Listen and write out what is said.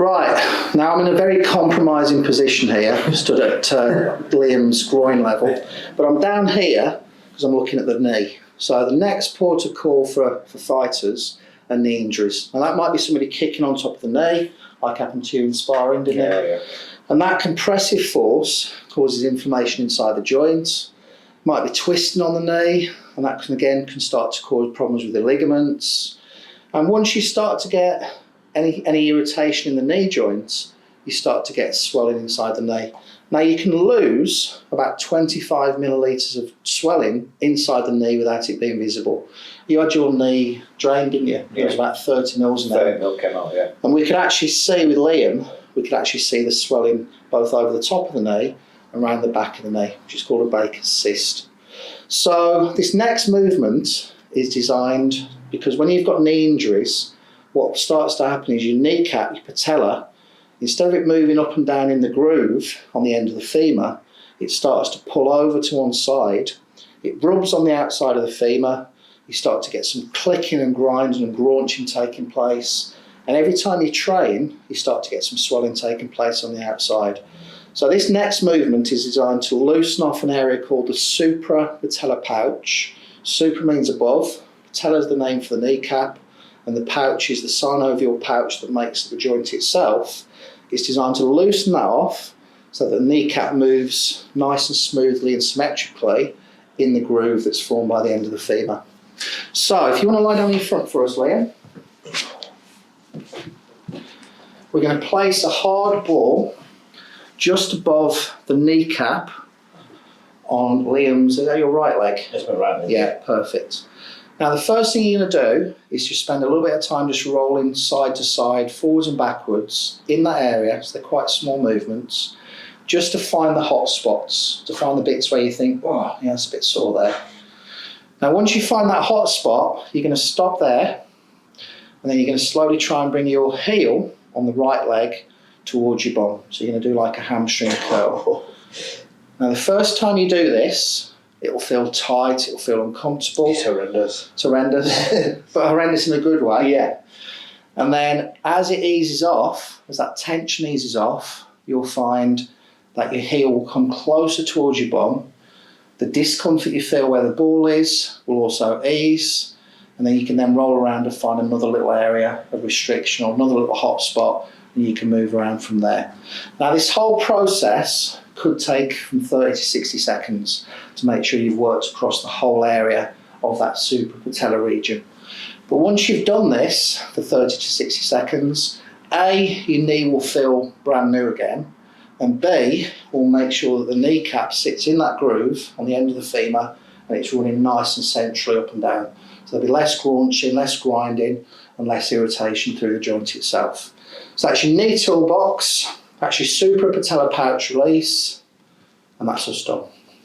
Right, now I'm in a very compromising position here, stood at Liam's groin level, but I'm down here because I'm looking at the knee. So the next port of call for fighters are knee injuries. And that might be somebody kicking on top of the knee, like happened to you in sparring, didn't it? Yeah. And that compressive force causes inflammation inside the joints, might be twisting on the knee, and that can start to cause problems with the ligaments. And once you start to get any irritation in the knee joints, you start to get swelling inside the knee. Now you can lose about 25 millilitres of swelling inside the knee without it being visible. You had your knee drained, didn't you? Yeah. It was about 30 mils in there. 30 mil came out, yeah. And we could actually see with Liam, the swelling both over the top of the knee and around the back of the knee, which is called a Baker's cyst. So this next movement is designed because when you've got knee injuries, what starts to happen is your kneecap, your patella, instead of it moving up and down in the groove on the end of the femur, it starts to pull over to one side. It rubs on the outside of the femur. You start to get some clicking and grinding and graunching taking place. And every time you train, you start to get some swelling taking place on the outside. So this next movement is designed to loosen off an area called the suprapatellar pouch. Supra means above, patella is the name for the kneecap, and the pouch is the synovial pouch that makes the joint itself. It's designed to loosen that off so that the kneecap moves nice and smoothly and symmetrically in the groove that's formed by the end of the femur. So if you want to lie down in front for us, Liam, we're going to place a hard ball just above the kneecap on Liam's, is that your right leg? That's my right leg. Yeah, perfect. Now the first thing you're going to do is just spend a little bit of time just rolling side to side, forwards and backwards in that area, so they're quite small movements, just to find the hot spots, to find the bits where you think, oh, yeah, it's a bit sore there. Now once you find that hot spot, you're going to stop there, and then you're going to slowly try and bring your heel on the right leg towards your bum. So you're going to do like a hamstring curl. Now the first time you do this, it'll feel tight, it'll feel uncomfortable. It's horrendous. It's horrendous, but horrendous in a good way. Yeah. And then as it eases off, as that tension eases off, you'll find that your heel will come closer towards your bum. The discomfort you feel where the ball is will also ease, and then you can then roll around and find another little area of restriction or another little hot spot, and you can move around from there. Now this whole process could take from 30 to 60 seconds to make sure you've worked across the whole area of that suprapatellar region. But once you've done this for 30 to 60 seconds, A, your knee will feel brand new again, and B, will make sure that the kneecap sits in that groove on the end of the femur and it's running nice and centrally up and down. So there'll be less graunching, less grinding and less irritation through the joint itself. So that's your knee toolbox, that's your suprapatellar pouch release, and that's us done.